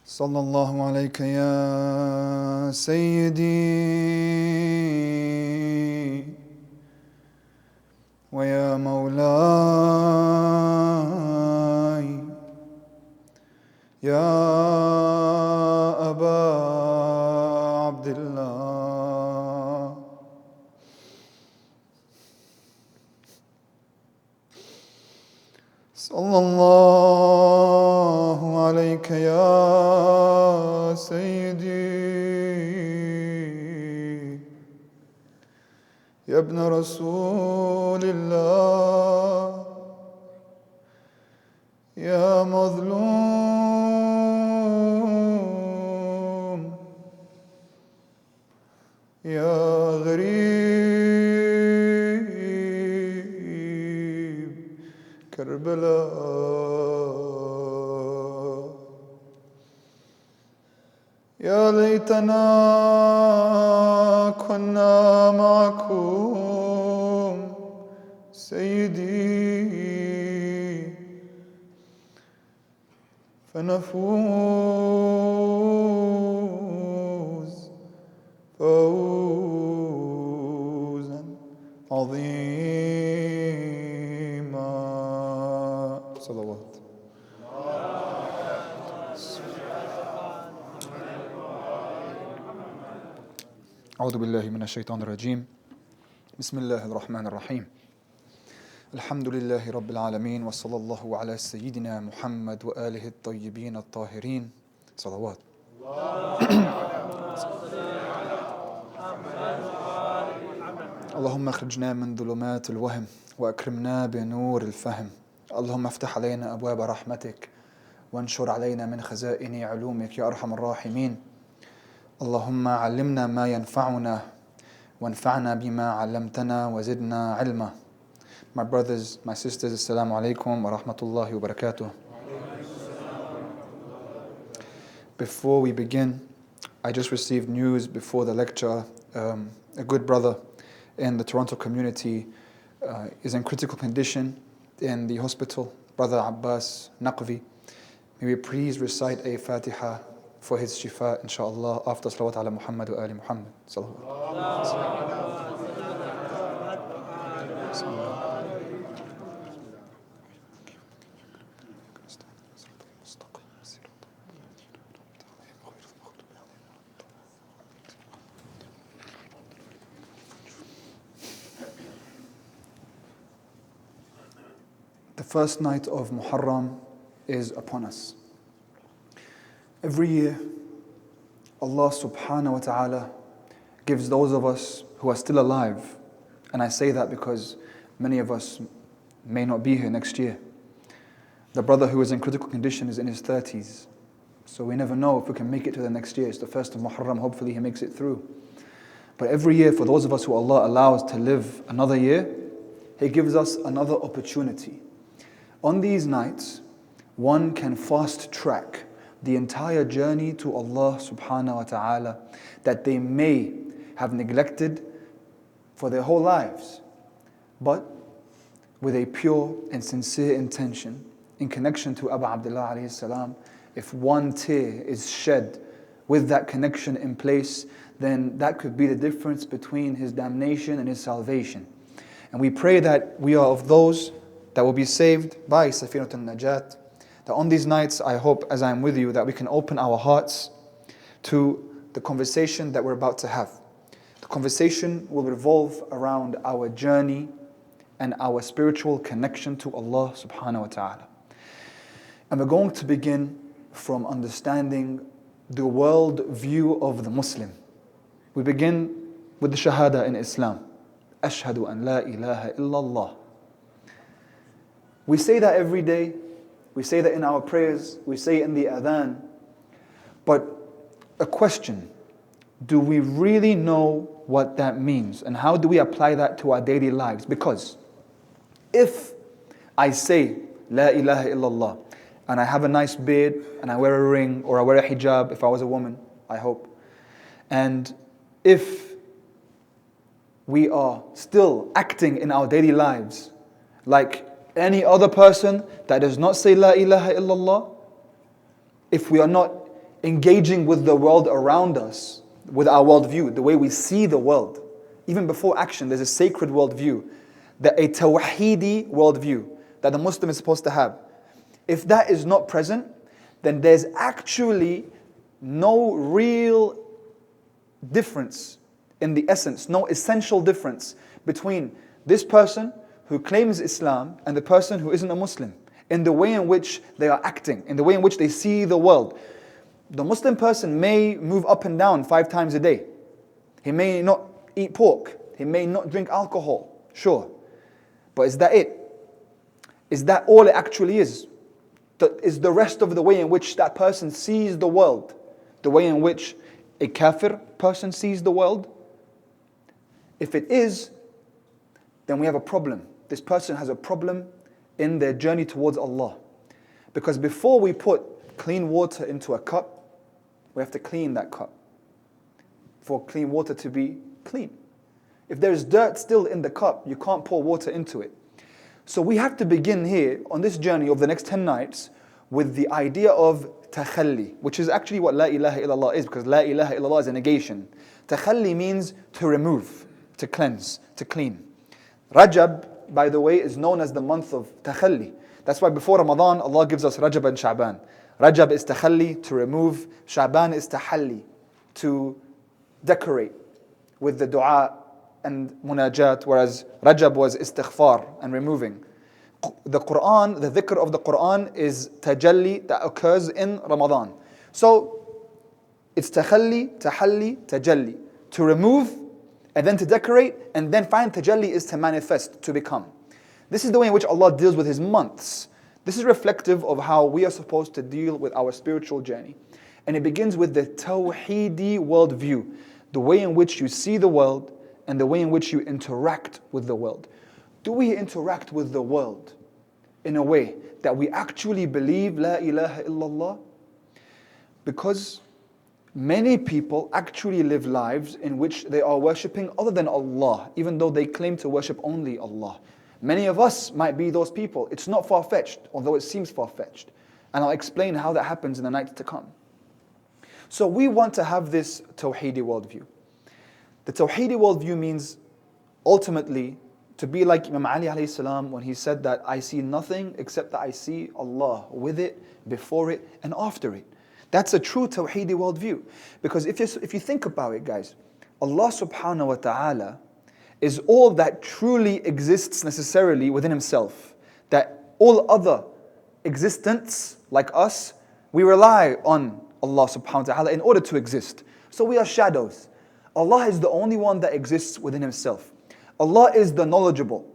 صلى الله عليك يا سيدي ويا مولاي يا أبا عبد الله صلى الله عليك يا سيدي يا ابن رسول الله يا مظلوم يا غريب كربلاء يا ليتنا كنا معكم سيدي فنفوز فوزا عظيما صلوات. أعوذ بالله من الشيطان الرجيم. بسم الله الرحمن الرحيم. الحمد لله رب العالمين وصلى الله على سيدنا محمد وآله الطيبين الطاهرين صلوات. اللهم اخرجنا من ظلمات الوهم وأكرمنا بنور الفهم. اللهم افتح علينا أبواب رحمتك وانشر علينا من خزائن علومك يا أرحم الراحمين. اللهم علمنا ما ينفعنا وانفعنا بما علمتنا وزدنا علما. My brothers, my sisters, assalamu alaikum wa rahmatullahi wa barakatuh. Before we begin, I just received news before the lecture. A good brother in the Toronto community is in critical condition in the hospital, Brother Abbas Naqvi. May we please recite a Fatiha for his shifa, inshallah, after salawat ala Muhammad wa ali Muhammad. The first night of Muharram is upon us. Every year, Allah subhanahu wa ta'ala gives those of us who are still alive, and I say that because many of us may not be here next year. The brother who is in critical condition is in his 30s, so we never know if we can make it to the next year. It's the first of Muharram, hopefully he makes it through. But every year, for those of us who Allah allows to live another year, He gives us another opportunity. On these nights, one can fast track the entire journey to Allah subhanahu wa ta'ala that they may have neglected for their whole lives, but with a pure and sincere intention in connection to Abu Abdullah alayhi salam. If one tear is shed with that connection in place, then that could be the difference between his damnation and his salvation. And we pray that we are of those that will be saved by Safinatul Najat. That on these nights, I hope, as I am with you, that we can open our hearts to the conversation that we're about to have. The conversation will revolve around our journey and our spiritual connection to Allah subhanahu wa ta'ala. And we're going to begin from understanding the world view of the Muslim. We begin with the shahada in Islam. Ashhadu an la ilaha illallah. We say that every day. We say that in our prayers, we say it in the adhan. But a question, do we really know what that means? And how do we apply that to our daily lives? Because if I say, La ilaha illallah, and I have a nice beard, and I wear a ring, or I wear a hijab, if I was a woman, I hope. And if we are still acting in our daily lives like any other person that does not say La ilaha illallah, if we are not engaging with the world around us, with our worldview, the way we see the world. Even before action, there's a sacred worldview, a tawhidi worldview that the Muslim is supposed to have. If that is not present, then there's actually no real difference in the essence, no essential difference between this person who claims Islam and the person who isn't a Muslim, in the way in which they are acting, in the way in which they see the world. The Muslim person may move up and down 5 times a day. He may not eat pork. He may not drink alcohol. Sure. But is that it? Is that all it actually is? Is the rest of the way in which that person sees the world the way in which a kafir person sees the world? If it is, then we have a problem. This person has a problem in their journey towards Allah. Because before we put clean water into a cup, we have to clean that cup for clean water to be clean. If there is dirt still in the cup, you can't pour water into it. So we have to begin here on this journey of the next 10 nights with the idea of takhalli, which is actually what la ilaha illallah is, because la ilaha illallah is a negation. Takhalli means to remove, to cleanse, to clean. Rajab, by the way, is known as the month of takhalli. That's why before Ramadan, Allah gives us Rajab and Sha'ban. Rajab is takhalli, to remove. Sha'ban is tahalli, to decorate with the dua and munajat, whereas Rajab was istighfar and removing. The Quran, the dhikr of the Quran is tajalli that occurs in Ramadan. So it's tahalli, tajalli, to remove and then to decorate, and then find tajalli is to manifest, to become. This is the way in which Allah deals with His months. This is reflective of how we are supposed to deal with our spiritual journey. And it begins with the tawhidi worldview, the way in which you see the world and the way in which you interact with the world. Do we interact with the world in a way that we actually believe La ilaha illallah? Because many people actually live lives in which they are worshipping other than Allah, even though they claim to worship only Allah. Many of us might be those people. It's not far-fetched, although it seems far-fetched. And I'll explain how that happens in the nights to come. So we want to have this tawhidi worldview. The tawhidi worldview means ultimately to be like Imam Ali alayhi salam when he said that I see nothing except that I see Allah with it, before it, and after it. That's a true tawhidi worldview. Because if you think about it, guys, Allah subhanahu wa ta'ala is all that truly exists necessarily within Himself. That all other existence, like us, we rely on Allah subhanahu wa ta'ala in order to exist. So we are shadows. Allah is the only one that exists within Himself. Allah is the knowledgeable.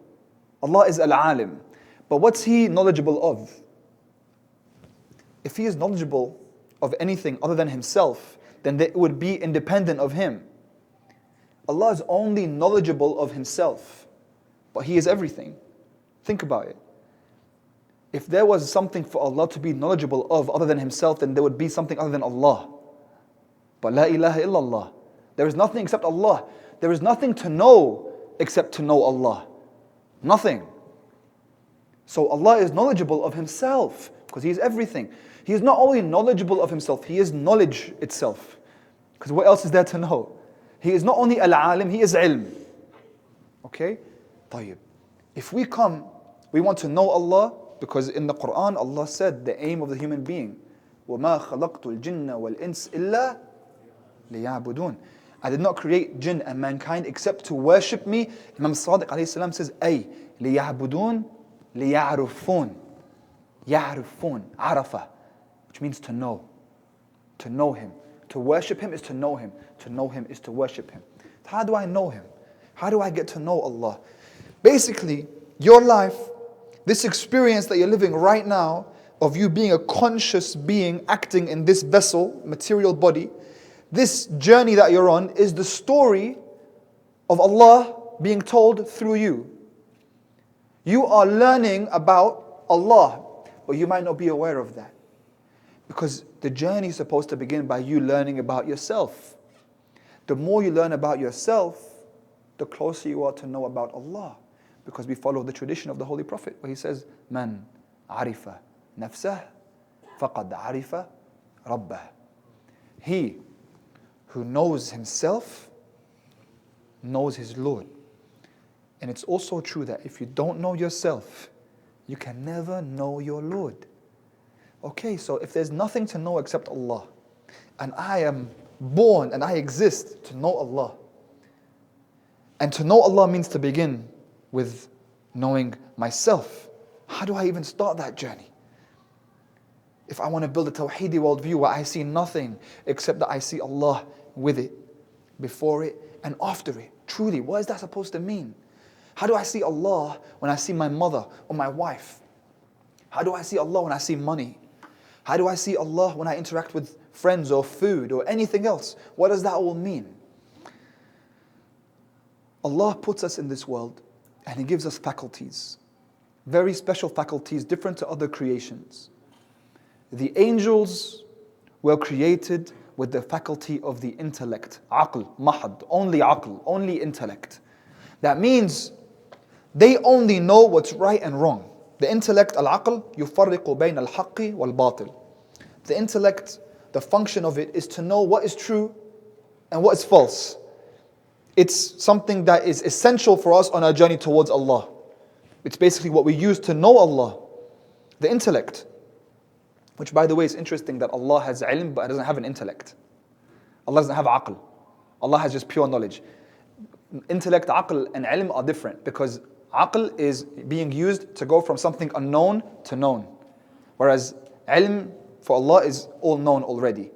Allah is al-alim. But what's He knowledgeable of? If He is knowledgeable of anything other than Himself, then it would be independent of Him. Allah is only knowledgeable of Himself, but He is everything. Think about it. If there was something for Allah to be knowledgeable of other than Himself, then there would be something other than Allah. But la ilaha illallah. There is nothing except Allah. There is nothing to know except to know Allah. Nothing. So Allah is knowledgeable of Himself because He is everything. He is not only knowledgeable of Himself, He is knowledge itself. Because what else is there to know? He is not only al-alim, He is ilm. Okay? طيب. If we want to know Allah, because in the Quran Allah said the aim of the human being, وَمَا خَلَقْتُ الْجِنَّ وَالْإِنسِ إِلَّا لِيَعْبُدُونَ. I did not create jinn and mankind except to worship me. Imam Sadiq alayhi salam says, أي لِيَعْبُدُونَ لِيَعْرُفُونَ. يَعْرُفُونَ, عَرَفَ, which means to know. To know Him. To worship Him is to know Him. To know Him is to worship Him. How do I know Him? How do I get to know Allah? Basically, your life, this experience that you're living right now, of you being a conscious being acting in this vessel, material body, this journey that you're on is the story of Allah being told through you. You are learning about Allah, but you might not be aware of that. Because the journey is supposed to begin by you learning about yourself. The more you learn about yourself, the closer you are to know about Allah. Because we follow the tradition of the Holy Prophet, where he says, "Man arifa nafsah, faqad arifa rabbah." He who knows himself knows his Lord. And it's also true that if you don't know yourself, you can never know your Lord. Okay, so if there's nothing to know except Allah, and I am born and I exist to know Allah, and to know Allah means to begin with knowing myself. How do I even start that journey? If I want to build a tawhidi worldview where I see nothing except that I see Allah with it, before it, and after it, truly, what is that supposed to mean? How do I see Allah when I see my mother or my wife? How do I see Allah when I see money? How do I see Allah when I interact with friends or food or anything else? What does that all mean? Allah puts us in this world and He gives us faculties, very special faculties, different to other creations. The angels were created with the faculty of the intellect, aql, mahad, only intellect. That means they only know what's right and wrong. The intellect, al-aql, yufarriqu bayn al-haqqi wal-batil. The intellect, the function of it is to know what is true and what is false. It's something that is essential for us on our journey towards Allah. It's basically what we use to know Allah. The intellect. Which, by the way, is interesting that Allah has ilm but doesn't have an intellect. Allah doesn't have aql. Allah has just pure knowledge. Intellect, aql and ilm are different because aql is being used to go from something unknown to known. Whereas ilm for Allah is all known already.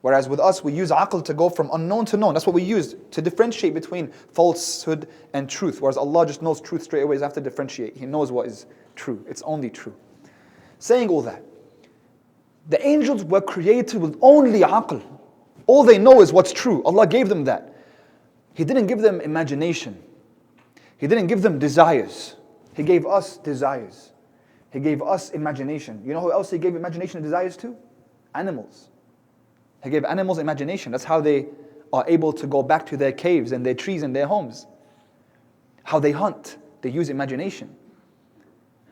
Whereas with us, we use aql to go from unknown to known. That's what we use to differentiate between falsehood and truth. Whereas Allah just knows truth straight away. He doesn't have to differentiate. He knows what is true. It's only true. Saying all that, the angels were created with only aql. All they know is what's true. Allah gave them that. He didn't give them imagination. He didn't give them desires. He gave us desires. He gave us imagination. You know who else He gave imagination and desires to? Animals. He gave animals imagination. That's how they are able to go back to their caves and their trees and their homes. How they hunt. They use imagination.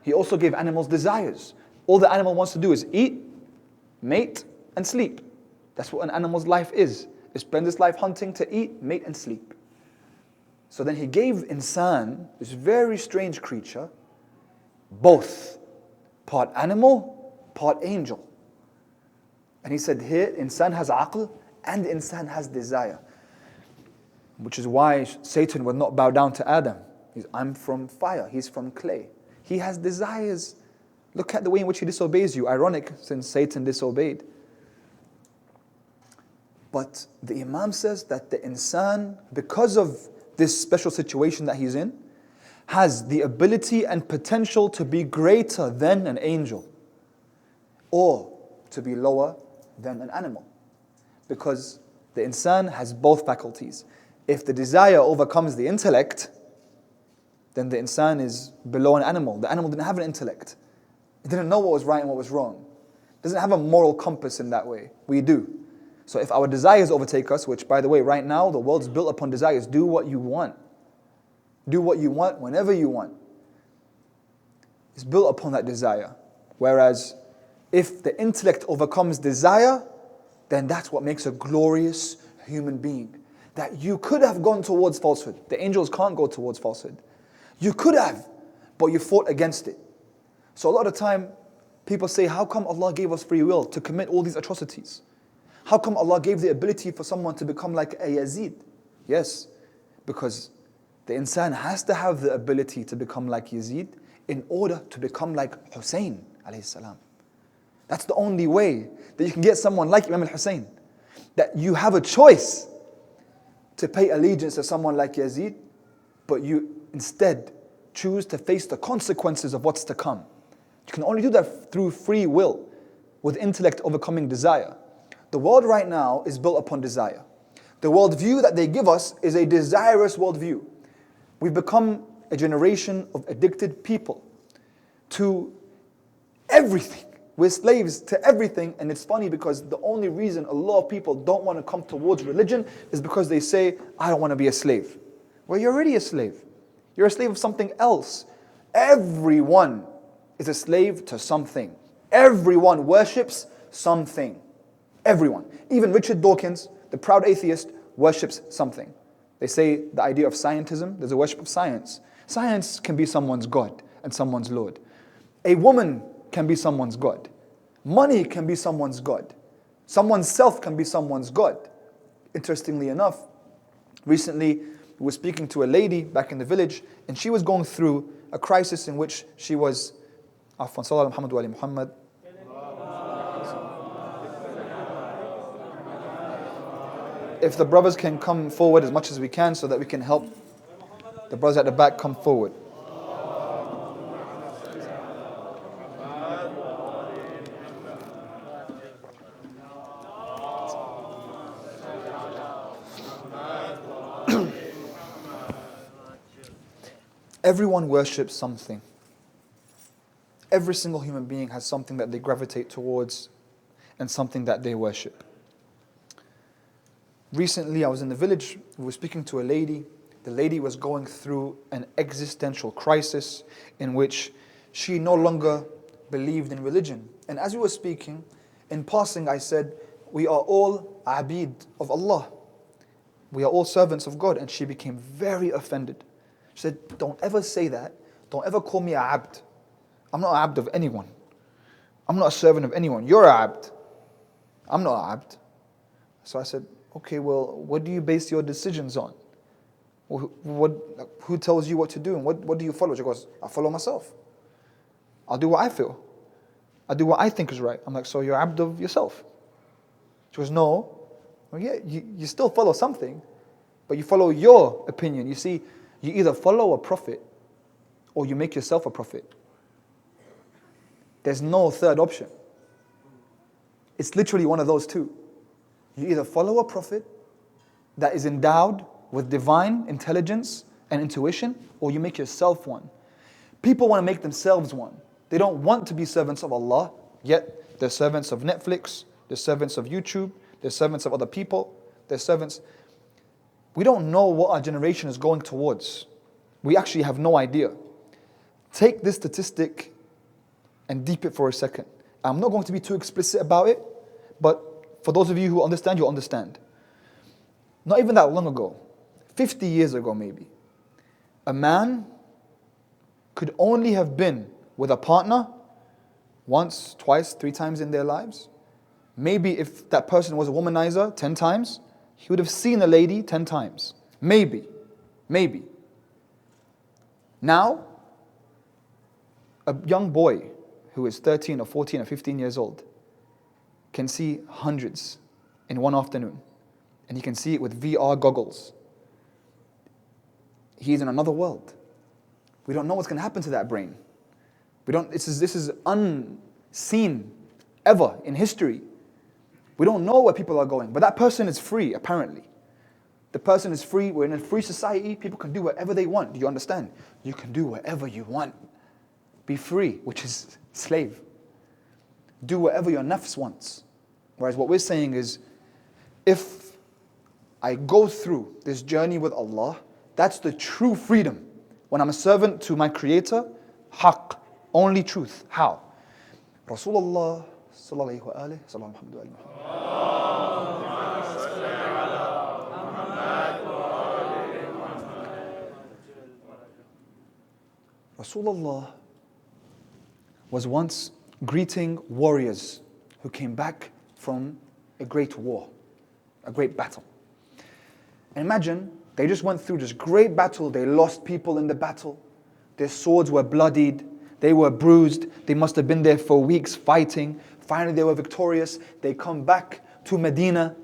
He also gave animals desires. All the animal wants to do is eat, mate, and sleep. That's what an animal's life is. It spends its life hunting to eat, mate, and sleep. So then He gave insan, this very strange creature, both part animal, part angel. And He said here, insan has aql and insan has desire. Which is why Satan would not bow down to Adam. I'm from fire, he's from clay. He has desires. Look at the way in which he disobeys you. Ironic, since Satan disobeyed. But the Imam says that the insan, because of this special situation that he's in, has the ability and potential to be greater than an angel or to be lower than an animal. Because the insan has both faculties. If the desire overcomes the intellect, then the insan is below an animal. The animal didn't have an intellect. It didn't know what was right and what was wrong. It doesn't have a moral compass in that way. We do. So if our desires overtake us, which by the way, right now the world's built upon desires, do what you want. Do what you want whenever you want. It's built upon that desire. Whereas if the intellect overcomes desire, then that's what makes a glorious human being. That you could have gone towards falsehood. The angels can't go towards falsehood. You could have, but you fought against it. So a lot of time, people say, how come Allah gave us free will to commit all these atrocities? How come Allah gave the ability for someone to become like a Yazid? Yes, because the insan has to have the ability to become like Yazid in order to become like Hussain alayhi salam. That's the only way that you can get someone like Imam al-Hussain. That you have a choice to pay allegiance to someone like Yazid, but you instead choose to face the consequences of what's to come. You can only do that through free will, with intellect overcoming desire. The world right now is built upon desire. The worldview that they give us is a desirous worldview. We've become a generation of addicted people to everything. We're slaves to everything, and it's funny because the only reason a lot of people don't want to come towards religion is because they say, I don't want to be a slave. Well, you're already a slave. You're a slave of something else. Everyone is a slave to something. Everyone worships something. Everyone. Even Richard Dawkins, the proud atheist, worships something. They say the idea of scientism, there's a worship of science. Science can be someone's God and someone's Lord. A woman can be someone's God. Money can be someone's God. Someone's self can be someone's God. Interestingly enough, recently we were speaking to a lady back in the village, and she was going through a crisis in which she was, Afwan, Sallallahu Muhammad wa ali Muhammad. If the brothers can come forward as much as we can so that we can help the brothers at the back come forward. Everyone worships something. Every single human being has something that they gravitate towards and something that they worship. Recently, I was in the village, we were speaking to a lady. The lady was going through an existential crisis in which she no longer believed in religion. And as we were speaking, in passing I said, we are all abid of Allah. We are all servants of God. And she became very offended. She said, don't ever say that. Don't ever call me a abd. I'm not an abd of anyone. I'm not a servant of anyone. You're an abd. I'm not an abd. So I said, okay, well, what do you base your decisions on? Who tells you what to do and what do you follow? She goes, I follow myself. I'll do what I feel. I'll do what I think is right. I'm like, so you're abd of yourself? She goes, no. Well, yeah, you still follow something, but you follow your opinion. You see, you either follow a prophet or you make yourself a prophet. There's no third option. It's literally one of those two. You either follow a prophet that is endowed with divine intelligence and intuition, or you make yourself one. People want to make themselves one. They don't want to be servants of Allah, yet they're servants of Netflix, they're servants of YouTube, they're servants of other people, they're servants. We don't know what our generation is going towards. We actually have no idea. Take this statistic and deep it for a second. I'm not going to be too explicit about it, but for those of you who understand, you'll understand. Not even that long ago, 50 years ago maybe, a man could only have been with a partner once, twice, 3 times in their lives. Maybe if that person was a womanizer 10 times, he would have seen a lady 10 times. Maybe. Now, a young boy who is 13 or 14 or 15 years old can see hundreds in one afternoon. And he can see it with VR goggles. He's in another world. We don't know what's going to happen to that brain. This is unseen ever in history. We don't know where people are going. But that person is free, apparently. The person is free. We're in a free society. People can do whatever they want. Do you understand? You can do whatever you want. Be free, which is slave. Do whatever your nafs wants. Whereas what we're saying is, if I go through this journey with Allah, that's the true freedom. When I'm a servant to my Creator, haqq, only truth. How? Rasulullah sallallahu alayhi wa sallam Rasulullah was once greeting warriors who came back from a great war, a great battle. And imagine, they just went through this great battle, they lost people in the battle, their swords were bloodied, they were bruised, they must have been there for weeks fighting, finally they were victorious, they come back to Medina,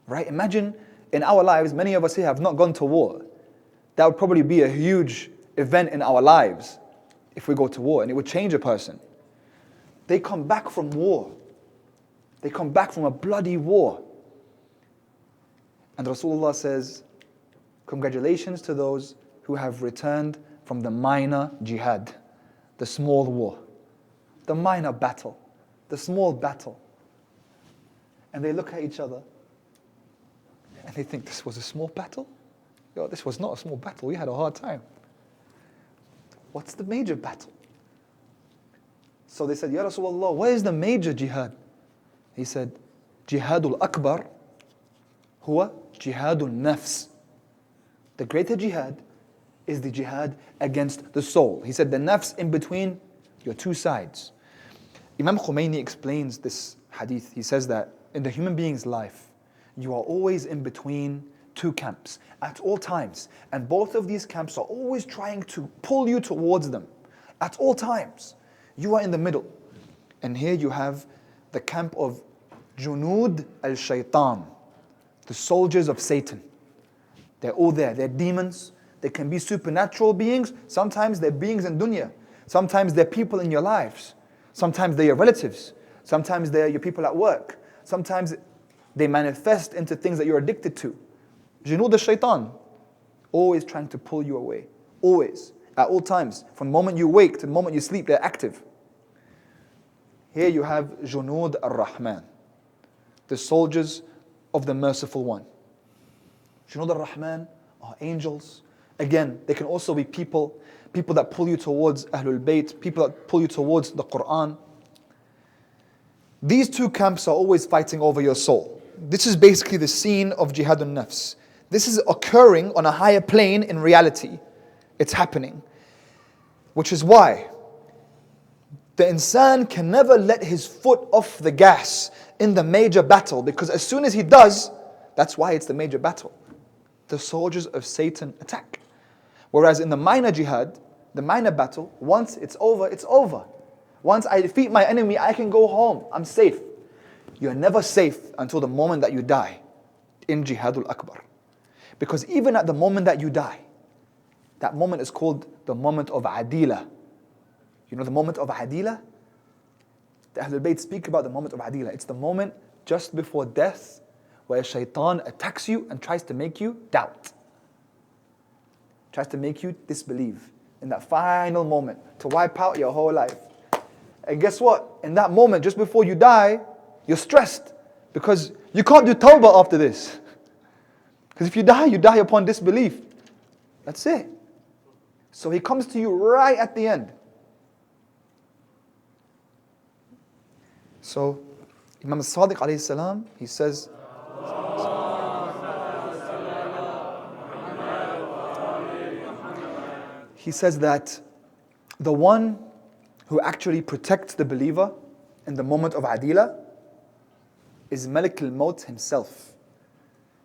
right? Imagine, in our lives, many of us here have not gone to war. That would probably be a huge event in our lives if we go to war, and it would change a person. They come back from war. They come back from a bloody war. And Rasulullah says, congratulations to those who have returned from the minor jihad, the small war, the minor battle, the small battle. And they look at each other and they think, this was a small battle? Yo, this was not a small battle, we had a hard time. What's the major battle? So they said, Ya Rasulullah, what is the major jihad? He said, Jihadul Akbar huwa jihadul nafs. The greater jihad is the jihad against the soul. He said the nafs in between your two sides. Imam Khomeini explains this hadith. He says that in the human being's life, you are always in between two camps at all times. And both of these camps are always trying to pull you towards them. At all times, you are in the middle. And here you have the camp of Junud al-Shaytan, the soldiers of Satan. They're all there. They're demons. They can be supernatural beings. Sometimes they're beings in dunya. Sometimes they're people in your lives. Sometimes they're your relatives. Sometimes they're your people at work. Sometimes they manifest into things that you're addicted to. Junud al-Shaytan, always trying to pull you away. Always. At all times. From the moment you wake to the moment you sleep, they're active. Here you have Junud al-Rahman, the soldiers of the Merciful One. Junud al-Rahman are angels. Again, they can also be people that pull you towards Ahlul Bayt, people that pull you towards the Quran. These two camps are always fighting over your soul. This is basically the scene of Jihadun Nafs. This is occurring on a higher plane in reality. It's happening. Which is why the insan can never let his foot off the gas in the major battle, because as soon as he does, that's why it's the major battle. The soldiers of Satan attack. Whereas in the minor jihad, the minor battle, once it's over, it's over. Once I defeat my enemy, I can go home. I'm safe. You're never safe until the moment that you die in Jihadul Akbar. Because even at the moment that you die, that moment is called the moment of Adila. You know the moment of Adila? The Ahlul Bayt speak about the moment of Adila. It's the moment just before death where shaitan attacks you and tries to make you doubt. Tries to make you disbelieve. In that final moment, to wipe out your whole life. And guess what? In that moment, just before you die, you're stressed. Because you can't do tawbah after this. Because if you die upon disbelief. That's it. So he comes to you right at the end. So, Imam al-Sadiq alayhi salam, he says, that the one who actually protects the believer in the moment of Adila is Malik al-Maut himself.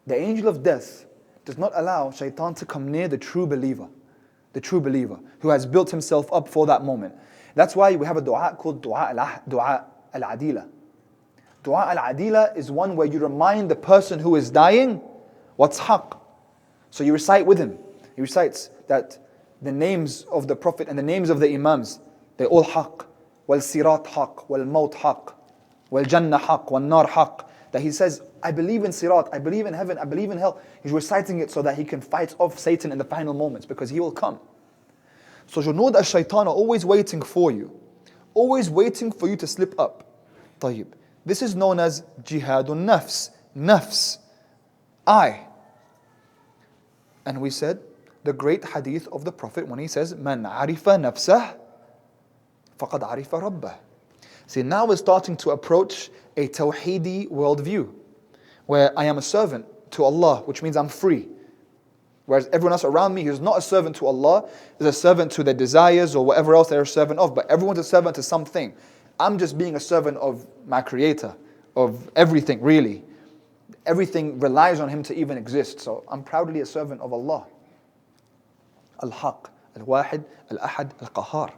The angel of death does not allow shaitan to come near the true believer who has built himself up for that moment. That's why we have a dua called Dua al-Adila. Dua al-Adila is one where you remind the person who is dying what's haqq. So you recite with him. He recites that the names of the Prophet and the names of the Imams, they're all haqq. Wal sirat haqq, wal maut haqq, wal jannah haqq, wal nar haqq. That he says, I believe in sirat, I believe in heaven, I believe in hell. He's reciting it so that he can fight off Satan in the final moments, because he will come. So Junud al-Shaytan are always waiting for you. Always waiting for you to slip up. طيب. This is known as Jihadun Nafs. Nafs. I. And we said, the great hadith of the Prophet when he says, Man arifa nafsah, faqad arifa rabbah. See, now we're starting to approach a tawhidi worldview, where I am a servant to Allah, which means I'm free. Whereas everyone else around me who's not a servant to Allah is a servant to their desires or whatever else they're a servant of, but everyone's a servant to something. I'm just being a servant of my Creator, of everything really. Everything relies on Him to even exist, so I'm proudly a servant of Allah. Al-Haq, Al-Wahid, Al-Ahad, Al-Qahar.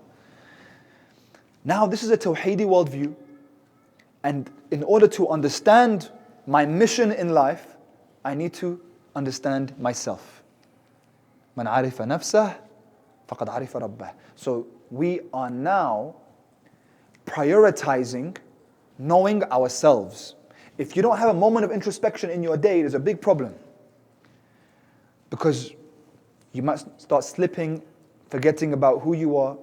Now this is a tawhidi worldview, and in order to understand my mission in life, I need to understand myself. Man arifa nafsah, faqad arifa rabbah. So we are now prioritizing knowing ourselves. If you don't have a moment of introspection in your day, there's a big problem. Because you might start slipping, forgetting about who you are,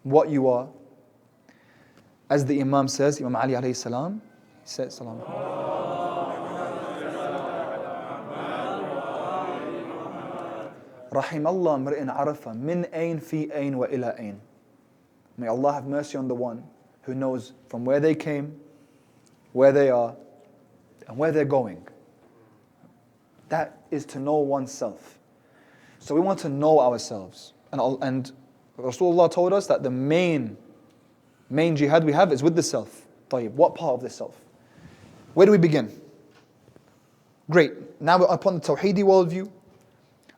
what you are. As the Imam says, Imam Ali alayhi salam, he says, salam. رحم الله امرئ عرف من أين في أين وإلى أين. May Allah have mercy on the one who knows from where they came, where they are, and where they're going. That is to know oneself. So we want to know ourselves. And Rasulullah told us that the main jihad we have is with the self. طيب, what part of the self? Where do we begin? Great. Now we're upon the tawhidi worldview.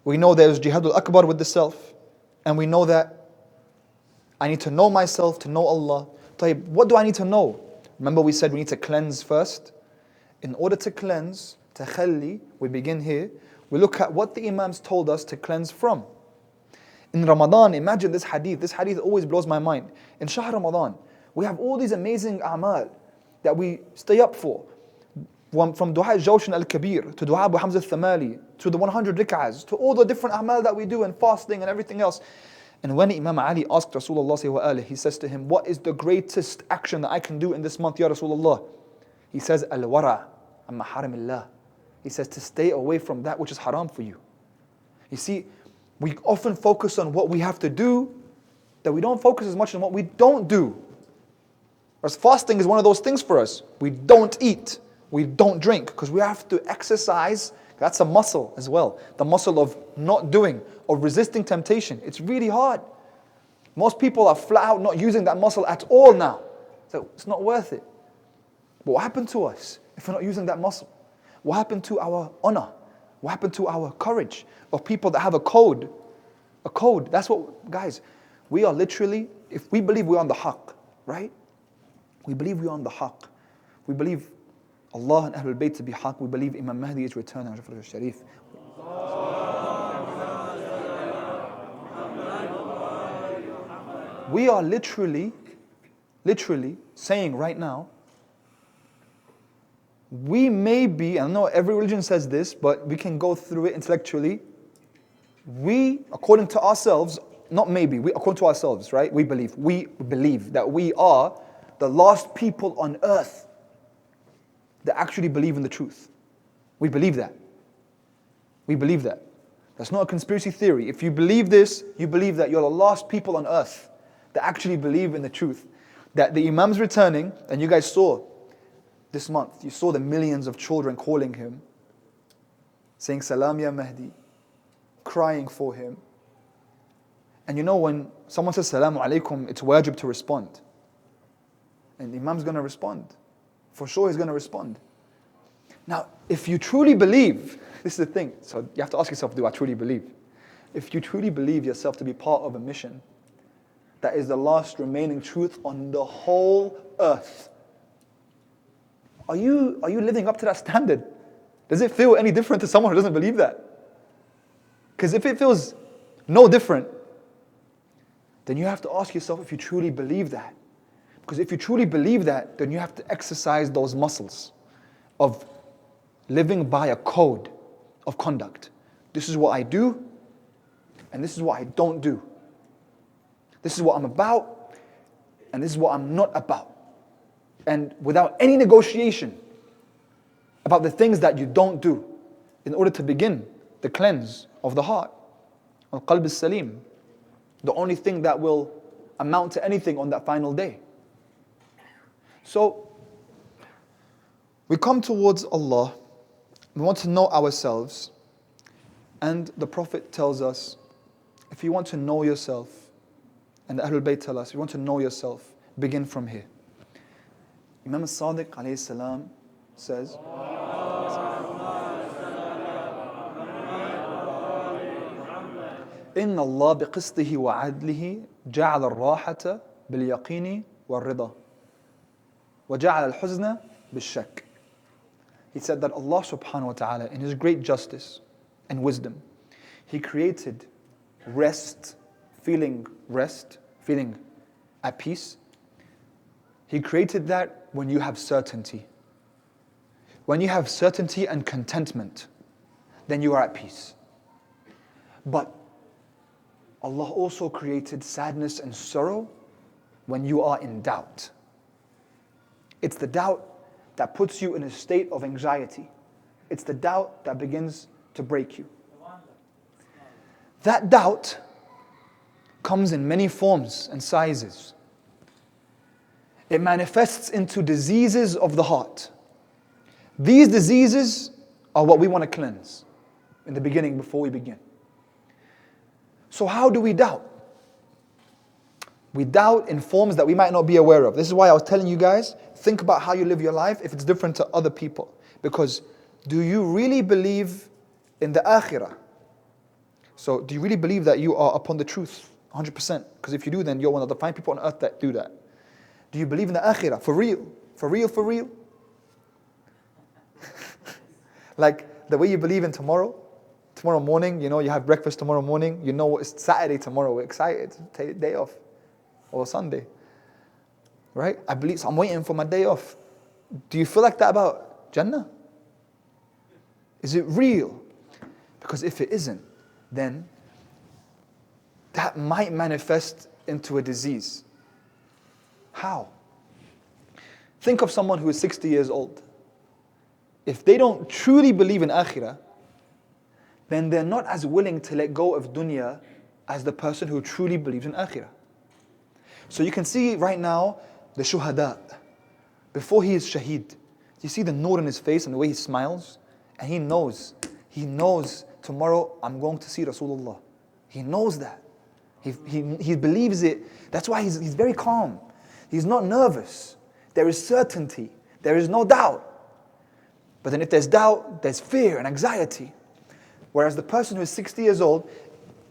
We know there's jihadul akbar with the self. And we know that I need to know myself, to know Allah. طيب, what do I need to know? Remember we said we need to cleanse first. In order to cleanse, takhalli, we begin here. We look at what the Imams told us to cleanse from. In Ramadan, imagine this hadith. This hadith always blows my mind. In Shahr Ramadan, we have all these amazing a'mal that we stay up for. From Dua al-Jawshan al-Kabir, to Dua Abu Hamza al-Thamali, to the 100 rik'ahs, to all the different a'mal that we do and fasting and everything else. And when Imam Ali asked Rasulullah, he says to him, what is the greatest action that I can do in this month, Ya Rasulullah? He says, al-wara' amma haramillah. He says to stay away from that which is haram for you. You see, we often focus on what we have to do, that we don't focus as much on what we don't do. Whereas fasting is one of those things for us. We don't eat, we don't drink, because we have to exercise. That's a muscle as well. The muscle of not doing, of resisting temptation. It's really hard. Most people are flat out not using that muscle at all now. So it's not worth it. But what happened to us if we're not using that muscle? What happened to our honor? What happened to our courage? Of people that have a code. A code. That's what, guys, we are literally, if we believe we're on the haqq, right? We believe we're on the haqq. We believe Allah and Ahlul Bayt to be haqq. We believe Imam Mahdi is returning. Sharif. We are literally saying right now, we may be, I know every religion says this, but we can go through it intellectually. We, according to ourselves, not maybe, we according to ourselves, right? We believe that we are the last people on earth that actually believe in the truth. We believe that. We believe that. That's not a conspiracy theory. If you believe this, you believe that you're the last people on earth that actually believe in the truth. That the Imam's returning, and you guys saw this month, you saw the millions of children calling him, saying, Salam ya Mahdi, crying for him. And you know when someone says, Salamu alaikum, it's wajib to respond. And the Imam's going to respond. For sure he's going to respond. Now, if you truly believe, this is the thing, so you have to ask yourself, do I truly believe? If you truly believe yourself to be part of a mission that is the last remaining truth on the whole earth, are you living up to that standard? Does it feel any different to someone who doesn't believe that? Because if it feels no different, then you have to ask yourself if you truly believe that. Because if you truly believe that, then you have to exercise those muscles of living by a code of conduct. This is what I do, and this is what I don't do. This is what I'm about, and this is what I'm not about. And without any negotiation about the things that you don't do, in order to begin the cleanse of the heart, al-qalb al-salim, the only thing that will amount to anything on that final day. So, we come towards Allah, we want to know ourselves, and the Prophet tells us, if you want to know yourself, and the Ahlul Bayt tell us, if you want to know yourself, begin from here. Imam al-Sadiq alayhi salam says, إن الله بقسطه وعدله جعل الراحة باليقين والرضا وجعل الحزن بالشك. He said that Allah subhanahu wa ta'ala, in His great justice and wisdom, He created rest, feeling at peace. He created that when you have certainty. When you have certainty and contentment, then you are at peace. But Allah also created sadness and sorrow when you are in doubt. It's the doubt that puts you in a state of anxiety. It's the doubt that begins to break you. That doubt comes in many forms and sizes. It manifests into diseases of the heart. These diseases are what we want to cleanse in the beginning before we begin. So how do we doubt? We doubt in forms that we might not be aware of. This is why I was telling you guys, think about how you live your life if it's different to other people. Because do you really believe in the akhirah? So do you really believe that you are upon the truth? 100%. Because if you do, then you're one of the fine people on earth that do that. Do you believe in the akhirah? For real? For real, for real? Like the way you believe in tomorrow morning, you have breakfast tomorrow morning, it's Saturday tomorrow, we're excited, take a day off. Or Sunday. Right? I believe, so I'm waiting for my day off. Do you feel like that about Jannah? Is it real? Because if it isn't, then that might manifest into a disease. How? Think of someone who is 60 years old. If they don't truly believe in akhirah, then they're not as willing to let go of dunya as the person who truly believes in akhirah. So you can see right now the shuhada. Before he is shaheed, you see the nur in his face and the way he smiles? And he knows tomorrow I'm going to see Rasulullah. He knows that. He believes it. That's why he's very calm. He's not nervous. There is certainty. There is no doubt. But then if there's doubt, there's fear and anxiety. Whereas the person who is 60 years old,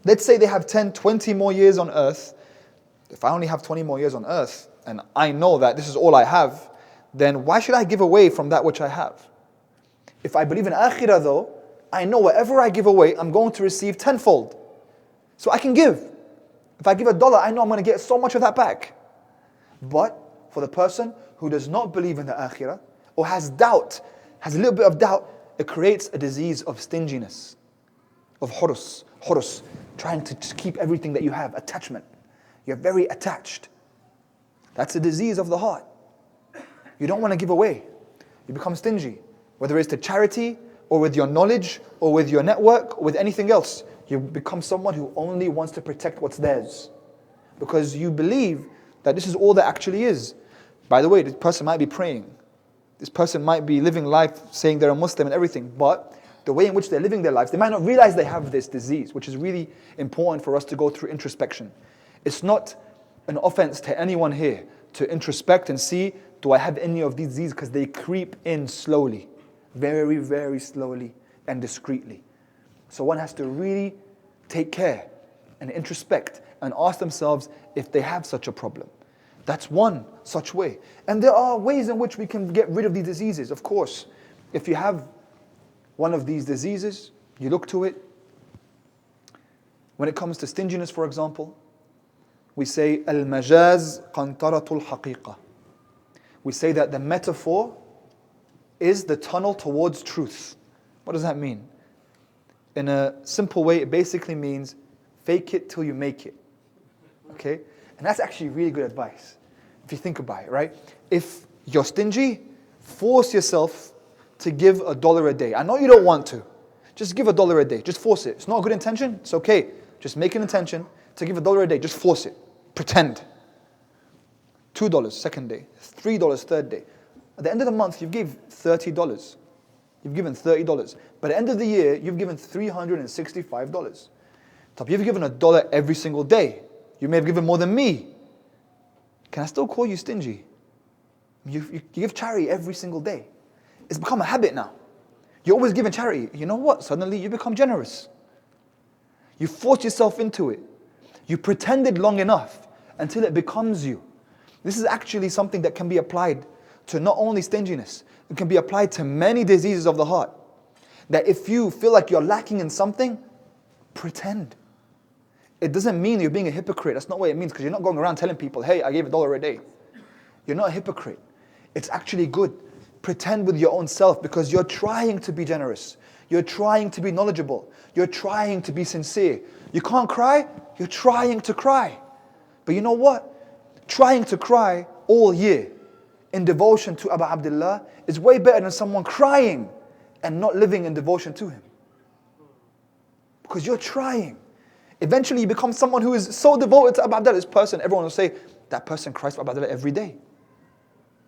let's say they have 10, 20 more years on earth. If I only have 20 more years on earth, and I know that this is all I have, then why should I give away from that which I have? If I believe in akhirah though, I know whatever I give away, I'm going to receive tenfold. So I can give. If I give $1, I know I'm going to get so much of that back. But for the person who does not believe in the akhirah, or has doubt, has a little bit of doubt, it creates a disease of stinginess, of hurus, trying to just keep everything that you have, attachment. You're very attached. That's a disease of the heart. You don't want to give away. You become stingy. Whether it's to charity, or with your knowledge, or with your network, or with anything else. You become someone who only wants to protect what's theirs. Because you believe that this is all there actually is. By the way, this person might be praying. This person might be living life saying they're a Muslim and everything. But the way in which they're living their lives, they might not realize they have this disease, which is really important for us to go through introspection. It's not an offense to anyone here to introspect and see, do I have any of these diseases? Because they creep in slowly, very, very slowly and discreetly. So one has to really take care and introspect and ask themselves if they have such a problem. That's one such way. And there are ways in which we can get rid of these diseases, of course. If you have one of these diseases, you look to it. When it comes to stinginess, for example, we say, al-majaz qantaratul haqiqa. We say that the metaphor is the tunnel towards truth. What does that mean? In a simple way, it basically means fake it till you make it. Okay? And that's actually really good advice, if you think about it, right? If you're stingy, force yourself to give $1 a day. I know you don't want to. Just give $1 a day. Just force it. It's not a good intention. It's okay. Just make an intention to give $1 a day. Just force it. Pretend. $2 second day. $3 third day. At the end of the month, you've given $30. You've given $30. But at the end of the year, you've given $365. Top, you've given $1 every single day. You may have given more than me. Can I still call you stingy? You give charity every single day. It's become a habit now. You're always giving charity. You know what? Suddenly you become generous. You force yourself into it. You pretended long enough until it becomes you. This is actually something that can be applied to not only stinginess, it can be applied to many diseases of the heart. That if you feel like you're lacking in something, pretend. It doesn't mean you're being a hypocrite. That's not what it means, because you're not going around telling people, hey, I gave $1 a day. You're not a hypocrite. It's actually good. Pretend with your own self, because you're trying to be generous. You're trying to be knowledgeable. You're trying to be sincere. You can't cry? You're trying to cry. But you know what? Trying to cry all year in devotion to Abu Abdullah is way better than someone crying and not living in devotion to him. Because you're trying. Eventually you become someone who is so devoted to Abu Abdullah. This person, everyone will say, that person cries for Abu Abdullah every day.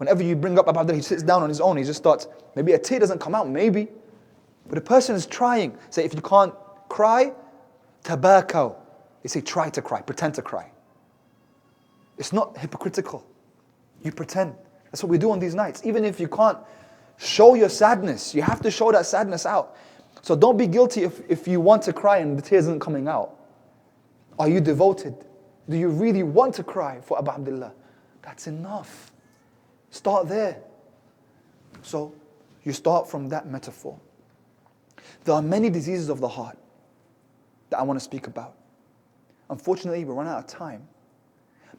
Whenever you bring up Abu Abdullah, he sits down on his own, he just starts, maybe a tear doesn't come out, maybe. But a person is trying. Say, if you can't cry, tabakaw. They say, try to cry, pretend to cry. It's not hypocritical. You pretend. That's what we do on these nights. Even if you can't show your sadness, you have to show that sadness out. So don't be guilty if you want to cry and the tears aren't coming out. Are you devoted? Do you really want to cry for Abu Abdullah? That's enough. Start there. So you start from that metaphor. There are many diseases of the heart that I want to speak about. Unfortunately, we run out of time.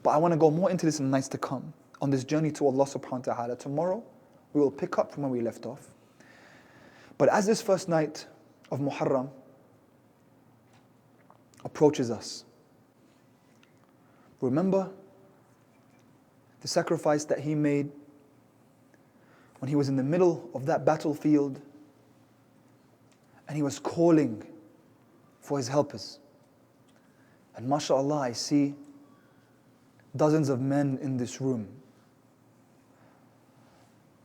But I want to go more into this in the nights to come, on this journey to Allah subhanahu wa ta'ala. Tomorrow, we will pick up from where we left off. But as this first night of Muharram approaches us, remember the sacrifice that he made when he was in the middle of that battlefield and he was calling for his helpers. And mashallah, I see dozens of men in this room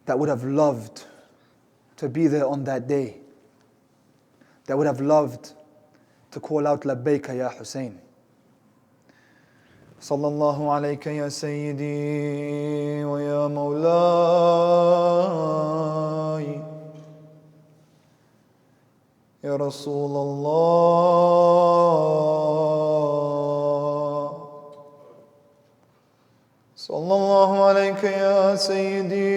that would have loved to be there on that day, that would have loved to call out labbayka ya Hussain. Sallallahu alayka ya Sayyidi wa ya Mawlai ya Rasulallah. Sallallahu alayka ya Sayyidi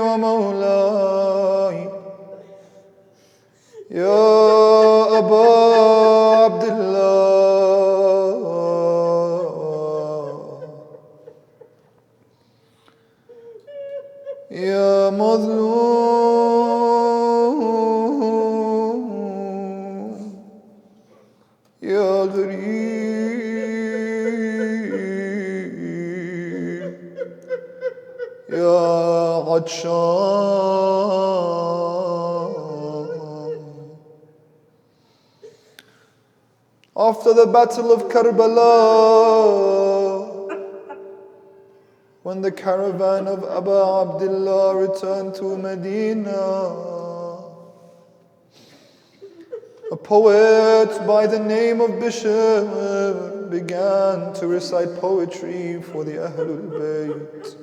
wa Mawlai ya Aba Abdullah ya Mazlum ya Gharib ya Atshan. After the battle of Karbala, when the caravan of Abu Abdullah returned to Medina, a poet by the name of Bishr began to recite poetry for the Ahlul Bayt.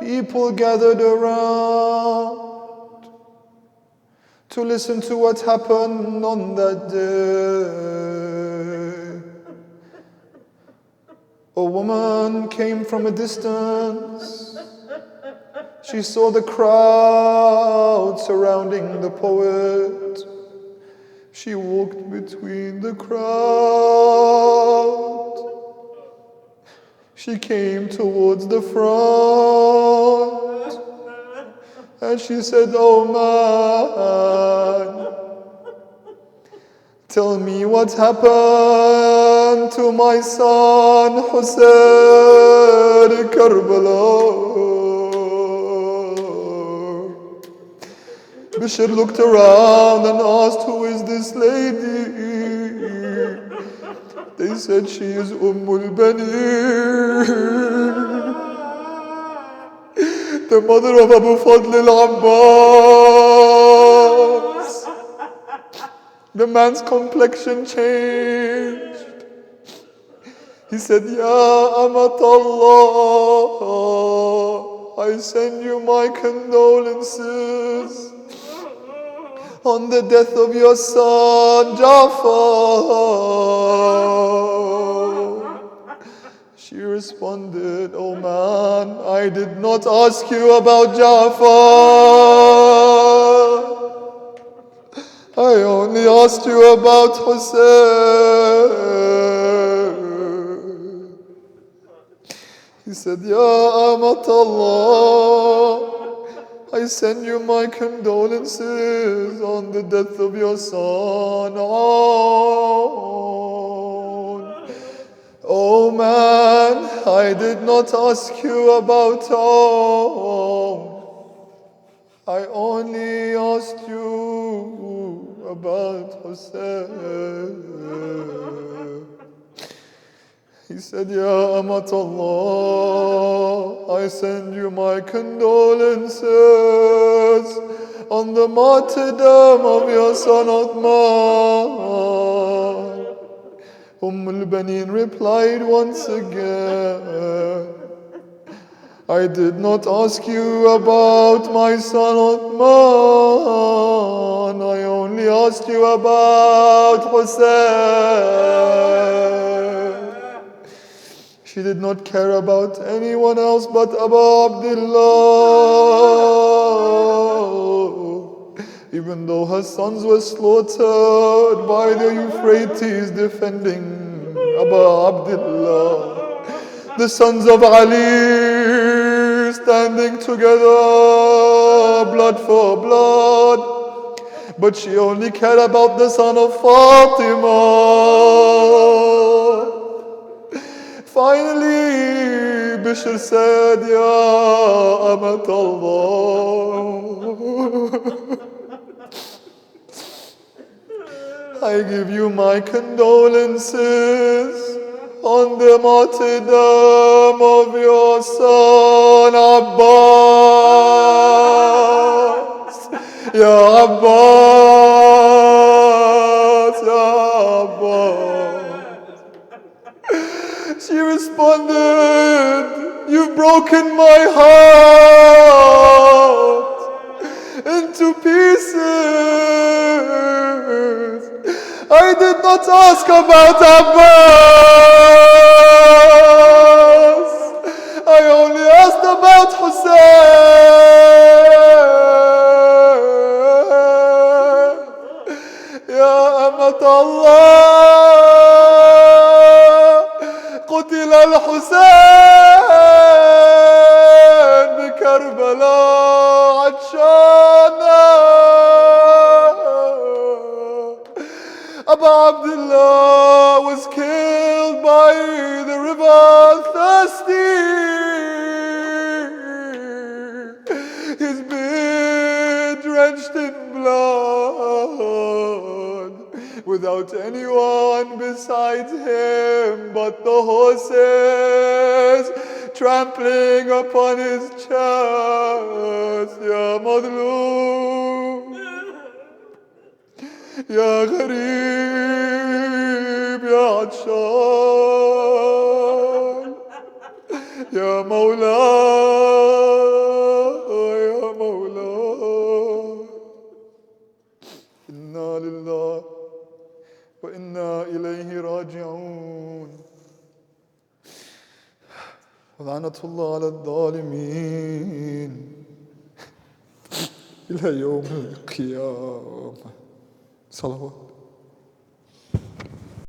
People gathered around to listen to what happened on that day. A woman came from a distance. She saw the crowd surrounding the poet. She walked between the crowd. She came towards the front. And she said, "Oh man, tell me what happened to my son Hussain in Karbala." Bishr looked around and asked, "Who is this lady?" They said, "She is Ummul Bani, the mother of Abu Fadl al-Abbas." The man's complexion changed. He said, "Ya Amatallah, I send you my condolences on the death of your son Ja'far." She responded, "Oh man, I did not ask you about Ja'far. I only asked you about Hussain." He said, "Ya Amatallah, I send you my condolences on the death of your son. Oh man, I did not ask you about I only asked you about Hussain." He said, Ya Amatallah, I send you my condolences on the martyrdom of your son Uthman. al-Banin replied once again, I did not ask you about my son Uthman. I only asked you about Hussain. She did not care about anyone else but Abu Abdullah. Even though her sons were slaughtered by the Euphrates defending Abu Abdullah. The sons of Ali standing together, blood for blood. But she only cared about the son of Fatima. Finally, Bishr said, Ya Amatallah, I give you my condolences on the martyrdom of your son Abbas. Ya Abbas, Ya Abbas. She responded, you've broken my heart into pieces. I did not ask about Abbas. I only asked about Hussain. Ya Amat Allah, قتل الحسين بكربلا عطشانا. Abu Abdullah was killed by the river thirsty. His beard drenched in blood, without anyone besides him but the horses trampling upon his chest. Ya Madloom, Ya Gharib, Ya Atshan, Ya Mawla, Ya Mawla. Inna lillah wa inna ilayhi raji'un. ولعنة الله على الظالمين إلى يوم القيامة. صلوات.